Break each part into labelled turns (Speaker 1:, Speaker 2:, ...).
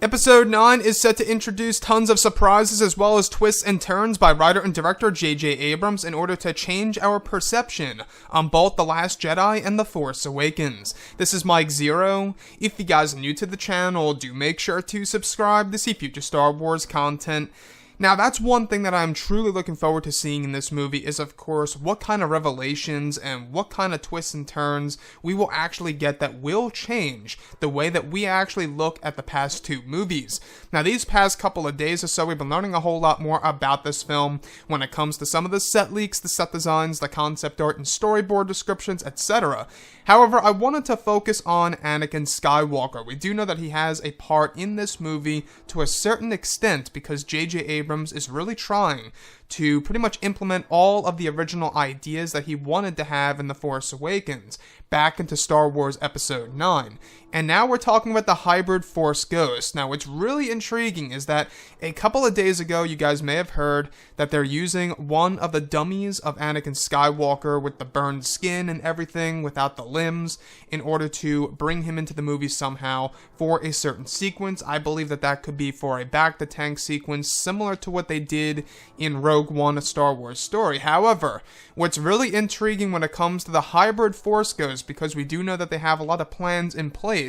Speaker 1: Episode 9 is set to introduce tons of surprises as well as twists and turns by writer and director J.J. Abrams in order to change our perception on both The Last Jedi and The Force Awakens. This is Mike Zero. If you guys are new to the channel, do make sure to subscribe to see future Star Wars content. Now, that's one thing that I'm truly looking forward to seeing in this movie is, of course, what kind of revelations and what kind of twists and turns we will actually get that will change the way that we actually look at the past two movies. Now, these past couple of days or so, we've been learning a whole lot more about this film when it comes to some of the set leaks, the set designs, the concept art and storyboard descriptions, etc. However, I wanted to focus on Anakin Skywalker. We do know that he has a part in this movie to a certain extent because J.J. Abrams is really trying to pretty much implement all of the original ideas that he wanted to have in The Force Awakens back into Star Wars Episode 9. And now we're talking about the hybrid Force Ghost. Now, what's really intriguing is that a couple of days ago, you guys may have heard that they're using one of the dummies of Anakin Skywalker with the burned skin and everything without the limbs in order to bring him into the movie somehow for a certain sequence. I believe that that could be for a back-to-tank sequence similar to what they did in Rogue One, A Star Wars Story. However, what's really intriguing when it comes to the hybrid Force Ghost, because we do know that they have a lot of plans in place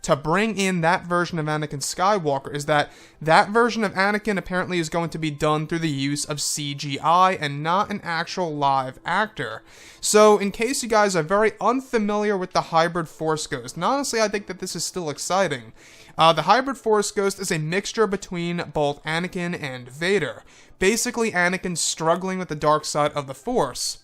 Speaker 1: to bring in that version of Anakin Skywalker, is that that version of Anakin apparently is going to be done through the use of CGI and not an actual live actor. So, in case you guys are very unfamiliar with the hybrid Force Ghost, and honestly I think that this is still exciting, the hybrid Force Ghost is a mixture between both Anakin and Vader. Basically, Anakin struggling with the dark side of the Force,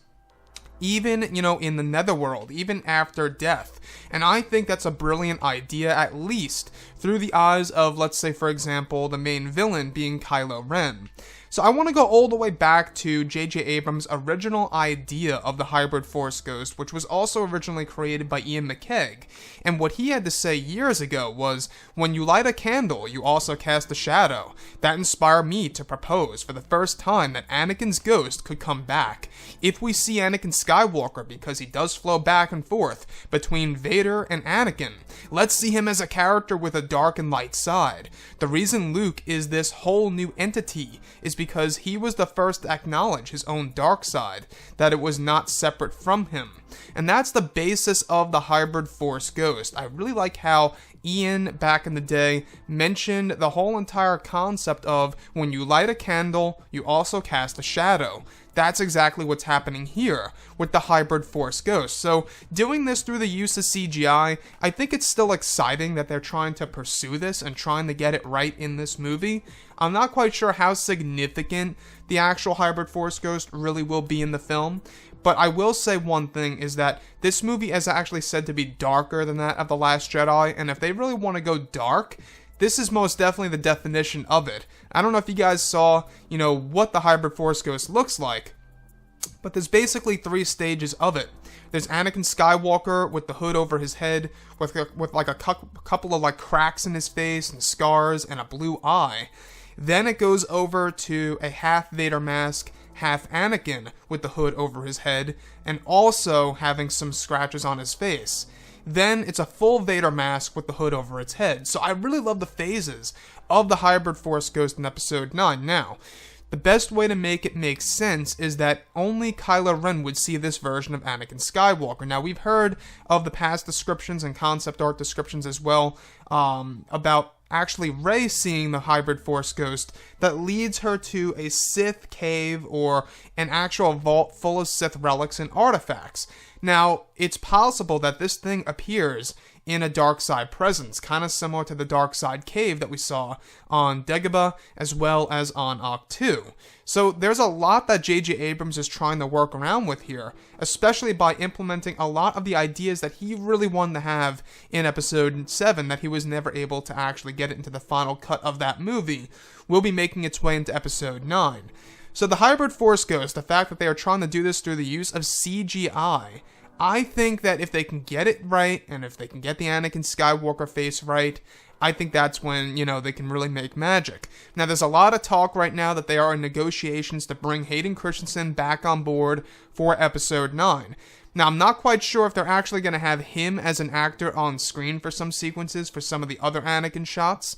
Speaker 1: even, in the netherworld, even after death. And I think that's a brilliant idea, at least through the eyes of, let's say, for example, the main villain being Kylo Ren. So I want to go all the way back to J.J. Abrams' original idea of the hybrid Force Ghost, which was also originally created by Ian McKellen. And what he had to say years ago was, when you light a candle, you also cast a shadow. That inspired me to propose for the first time that Anakin's ghost could come back. If we see Anakin Skywalker, because he does flow back and forth between Vader and Anakin, let's see him as a character with a dark and light side. The reason Luke is this whole new entity is because he was the first to acknowledge his own dark side, that it was not separate from him. And that's the basis of the hybrid Force Ghost. I really like how Ian, back in the day, mentioned the whole entire concept of when you light a candle, you also cast a shadow. That's exactly what's happening here with the hybrid Force Ghost. So, doing this through the use of CGI, I think it's still exciting that they're trying to pursue this and trying to get it right in this movie. I'm not quite sure how significant the actual hybrid Force Ghost really will be in the film, but I will say one thing is that this movie is actually said to be darker than that of The Last Jedi, and if they really want to go dark, this is most definitely the definition of it. I don't know if you guys saw, what the hybrid Force Ghost looks like, but there's basically three stages of it. There's Anakin Skywalker with the hood over his head, with like a couple of cracks in his face and scars and a blue eye. Then it goes over to a half Vader mask, half Anakin with the hood over his head, and also having some scratches on his face. Then it's a full Vader mask with the hood over its head. So I really love the phases of the hybrid Force Ghost in Episode 9. Now, the best way to make it make sense is that only Kylo Ren would see this version of Anakin Skywalker. Now, we've heard of the past descriptions and concept art descriptions as well about actually Rey seeing the hybrid Force Ghost that leads her to a Sith cave or an actual vault full of Sith relics and artifacts. Now, it's possible that this thing appears in a dark side presence, kind of similar to the dark side cave that we saw on Dagobah as well as on Ahch-To. So there's a lot that J.J. Abrams is trying to work around with here, especially by implementing a lot of the ideas that he really wanted to have in Episode 7 that he was never able to actually get into the final cut of that movie, will be making its way into Episode 9. So the hybrid Force Ghost, the fact that they are trying to do this through the use of CGI, I think that if they can get it right, and if they can get the Anakin Skywalker face right, I think that's when, they can really make magic. Now, there's a lot of talk right now that they are in negotiations to bring Hayden Christensen back on board for Episode 9. Now, I'm not quite sure if they're actually going to have him as an actor on screen for some sequences, for some of the other Anakin shots,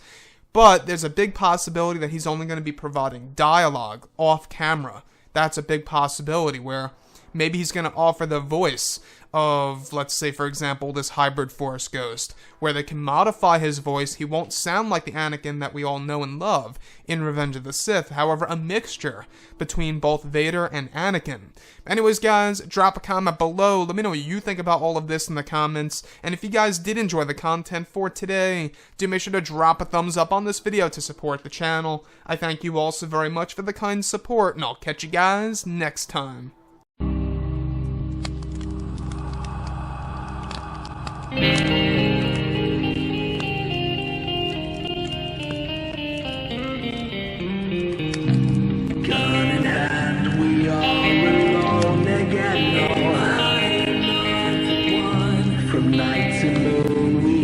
Speaker 1: But there's a big possibility that he's only going to be providing dialogue off camera. That's a big possibility where maybe he's going to offer the voice of, let's say, for example, this hybrid Force ghost, where they can modify his voice. He won't sound like the Anakin that we all know and love in Revenge of the Sith, however, a mixture between both Vader and Anakin. Anyways, guys, drop a comment below. Let me know what you think about all of this in the comments. And if you guys did enjoy the content for today, do make sure to drop a thumbs up on this video to support the channel. I thank you all so very much for the kind support, and I'll catch you guys next time.
Speaker 2: Gun in hand, we are alone again. No, I'm not the one. From night to moon, we